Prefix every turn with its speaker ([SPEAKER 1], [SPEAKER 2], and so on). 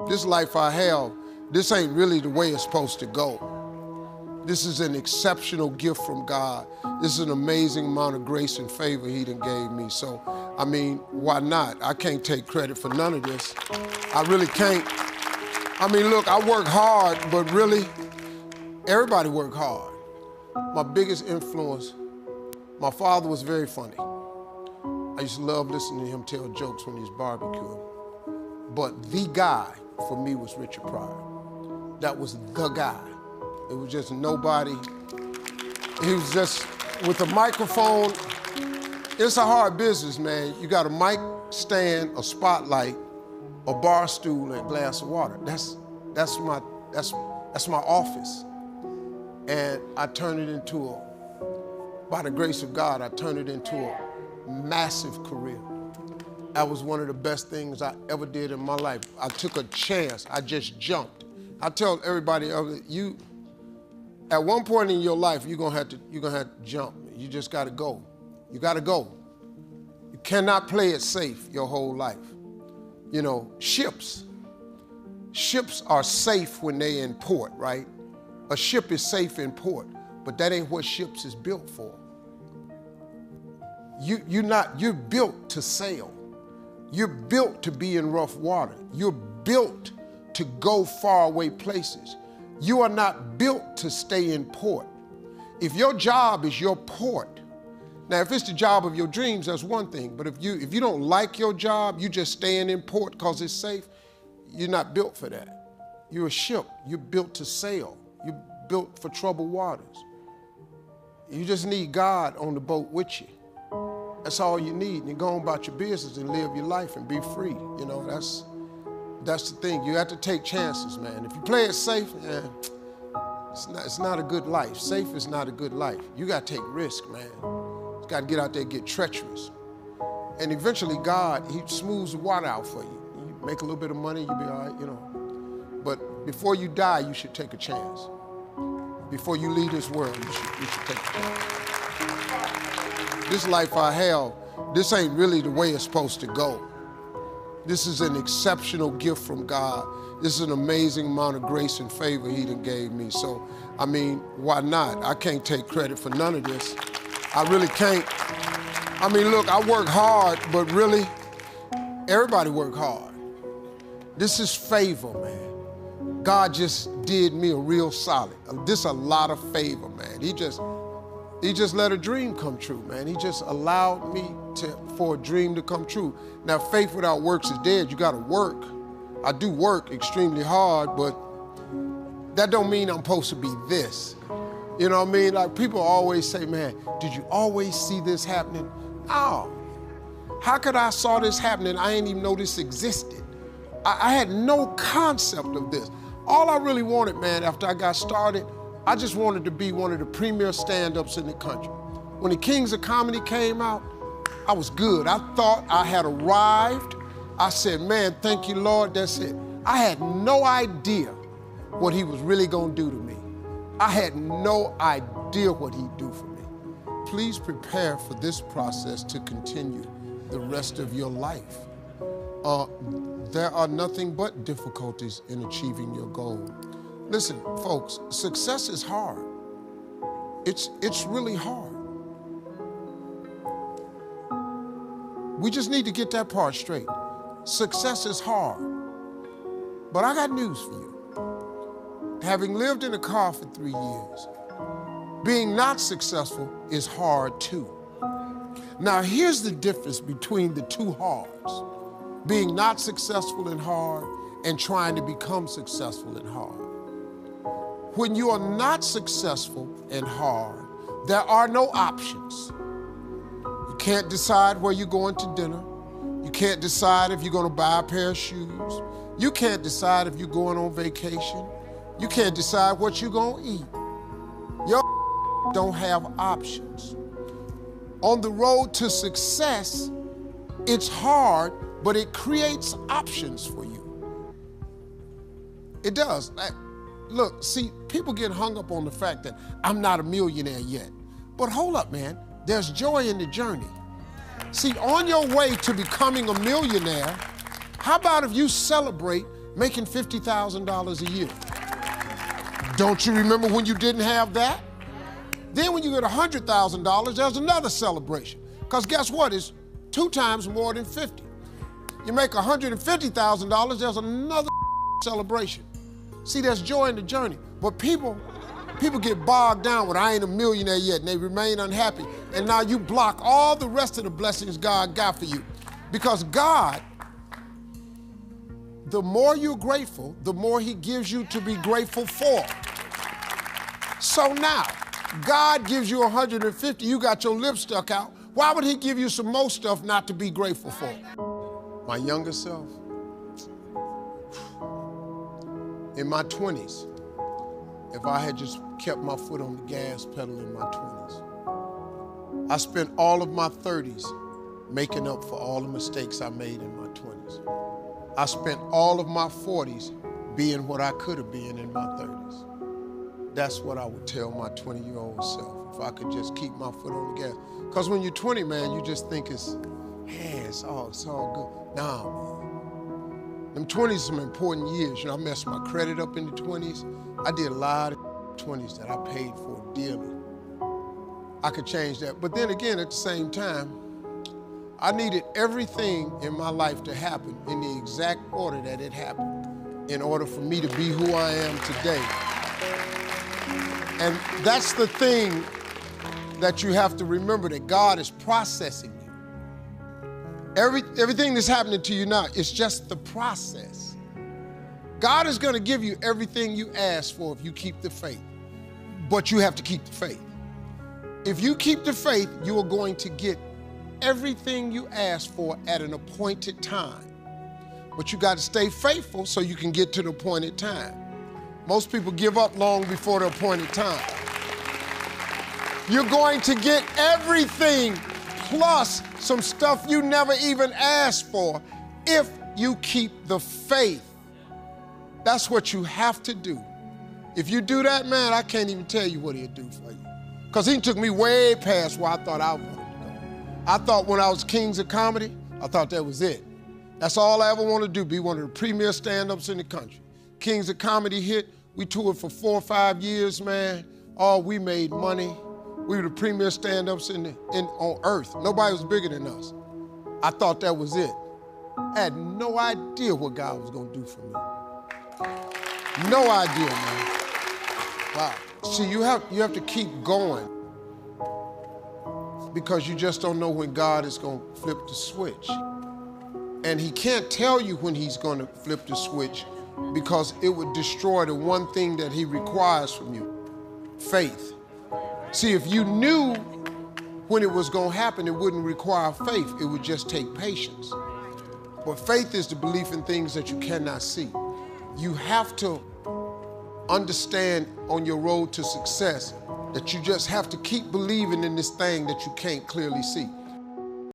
[SPEAKER 1] This life I have, this ain't really the way it's supposed to go. This is an exceptional gift from God. This is an amazing amount of grace and favor he done gave me. So, I mean, why not? I can't take credit for none of this. I really can't. I mean, look, I work hard, but really, everybody work hard. My biggest influence, my father was very funny. I used to love listening to him tell jokes when he was barbecuing. But the guy for me was Richard Pryor. That was the guy. It was just nobody. He was just with a microphone. It's a hard business, man. You got a mic stand, a spotlight, a bar stool, and a glass of water. That's my office. And I turned it into by the grace of God, I turned it into a massive career. That was one of the best things I ever did in my life. I took a chance. I just jumped. I tell everybody, at one point in your life, you're gonna have to jump. You just gotta go. You gotta go. You cannot play it safe your whole life. You know, ships are safe when they're in port, right? A ship is safe in port, but that ain't what ships is built for. You're built to sail. You're built to be in rough water. You're built to go far away places. You are not built to stay in port. If your job is your port, now if it's the job of your dreams, that's one thing, but if you don't like your job, you just staying in port because it's safe, you're not built for that. You're a ship. You're built to sail. You're built for troubled waters. You just need God on the boat with you. That's all you need. And you go on about your business and live your life and be free. You know, that's the thing. You have to take chances, man. If you play it safe, it's not a good life. Safe is not a good life. You got to take risk, man. You got to get out there and get treacherous. And eventually God, he smooths the water out for you. You make a little bit of money, you'll be all right, you know. But before you die, you should take a chance. Before you leave this world, you should take a chance. This life I have, this ain't really the way it's supposed to go. This is an exceptional gift from God. This is an amazing amount of grace and favor he done gave me. So, I mean, why not? I can't take credit for none of this. I really can't. I mean, look, I work hard, but really, everybody work hard. This is favor, man. God just did me a real solid. This a lot of favor, man. He just let a dream come true, man. He just allowed me for a dream to come true. Now, faith without works is dead. You gotta work. I do work extremely hard, but that don't mean I'm supposed to be this. You know what I mean? Like people always say, man, did you always see this happening? No. How could I saw this happening? I ain't even know this existed. I had no concept of this. All I really wanted, man, after I got started, I just wanted to be one of the premier stand-ups in the country. When the Kings of Comedy came out, I was good. I thought I had arrived. I said, man, thank you, Lord, that's it. I had no idea what he was really gonna do to me. I had no idea what he'd do for me. Please prepare for this process to continue the rest of your life. There are nothing but difficulties in achieving your goal. Listen, folks, success is hard. It's really hard. We just need to get that part straight. Success is hard. But I got news for you. Having lived in a car for 3 years, being not successful is hard too. Now here's the difference between the two hards. Being not successful and hard, and trying to become successful and hard. When you are not successful and hard, there are no options. You can't decide where you're going to dinner. You can't decide if you're going to buy a pair of shoes. You can't decide if you're going on vacation. You can't decide what you're going to eat. Your don't have options. On the road to success, it's hard, but it creates options for you. It does. Look, see, people get hung up on the fact that I'm not a millionaire yet. But hold up, man. There's joy in the journey. See, on your way to becoming a millionaire, how about if you celebrate making $50,000 a year. Don't you remember when you didn't have that? Then when you get $100,000, there's another celebration. Because guess what? It's 2 times more than 50. You make $150,000, there's another celebration. See, there's joy in the journey. But people get bogged down with, I ain't a millionaire yet, and they remain unhappy. And now you block all the rest of the blessings God got for you. Because God, the more you're grateful, the more he gives you to be grateful for. So now, God gives you 150, you got your lips stuck out. Why would he give you some more stuff not to be grateful for? My younger self, in my 20s, if I had just kept my foot on the gas pedal in my 20s, I spent all of my 30s making up for all the mistakes I made in my 20s. I spent all of my 40s being what I could have been in my 30s. That's what I would tell my 20-year-old self, if I could just keep my foot on the gas. Because when you're 20, man, you just think it's all good. Nah, man. Them 20s are some important years. You know, I messed my credit up in the 20s. I did a lot of 20s that I paid for dearly. I could change that. But then again, at the same time, I needed everything in my life to happen in the exact order that it happened in order for me to be who I am today. And that's the thing that you have to remember, that God is processing you. Everything that's happening to you now is just the process. God is going to give you everything you ask for if you keep the faith, but you have to keep the faith. If you keep the faith, you are going to get everything you ask for at an appointed time. But you got to stay faithful so you can get to the appointed time. Most people give up long before the appointed time. You're going to get everything plus some stuff you never even asked for if you keep the faith. That's what you have to do. If you do that, man, I can't even tell you what he'll do for you. Because he took me way past where I thought I wanted to go. I thought when I was Kings of Comedy, I thought that was it. That's all I ever wanted to do, be one of the premier stand-ups in the country. Kings of Comedy hit. We toured for 4 or 5 years, man. Oh, we made money. We were the premier stand-ups on earth. Nobody was bigger than us. I thought that was it. I had no idea what God was gonna do for me. No idea, man. Wow. See, you have to keep going because you just don't know when God is gonna flip the switch. And he can't tell you when he's gonna flip the switch because it would destroy the one thing that he requires from you, faith. See, if you knew when it was gonna happen, it wouldn't require faith, it would just take patience. But faith is the belief in things that you cannot see. You have to understand on your road to success that you just have to keep believing in this thing that you can't clearly see.